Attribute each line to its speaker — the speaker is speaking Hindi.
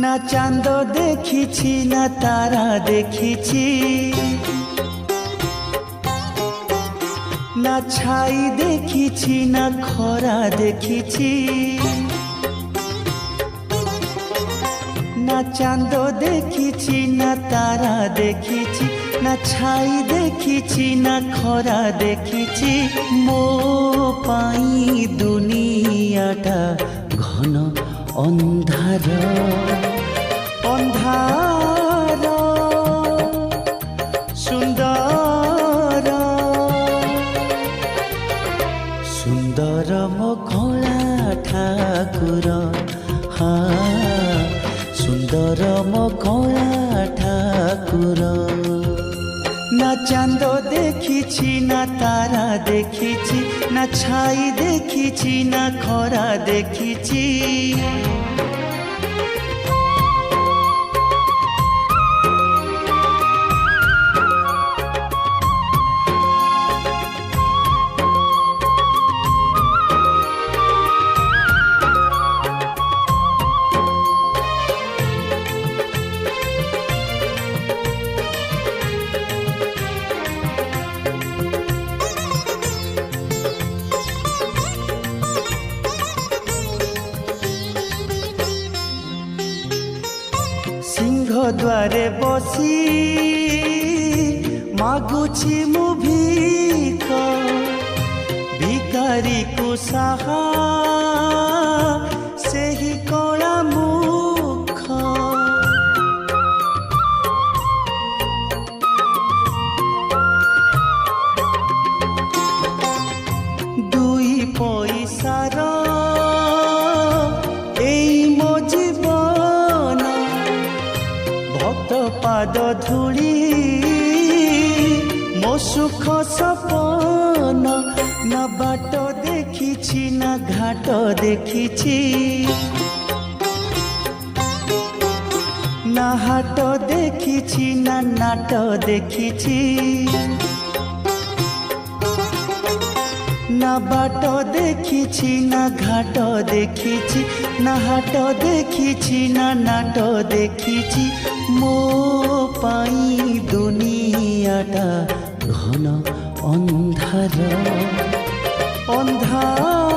Speaker 1: ना चांद देखिछि ना तारा देखिछि ना छाई देखिछि ना खरा देखिछि ना चांद देखिछि ना तारा देखिछि ना छाई देखिछि ना खरा देखिछि मो पाई दुनियाटा घन अंधार अंधार सुंदर सुंदर मो कला ठाकुर हाँ सुंदर मो कला ठाकुर ना चांद देखिछि ना तारा देखिछि ना छाई देखिछि ना खरा देखिछि सिंह द्वारे बसी मागुछि मु भीख भिकारी को साहा सेही कला मुख दुई पैसार पाद धूली मो सुख सपन ना बाट देखिछि ना घाट देखिछि ना हाट देखिछि ना नाट देखिछि ना बाट देखिछि ना घाट देखिछि ना हाट देखिछि ना नाट देखिछि मो पाई दुनियाटा घन अंधार अंधार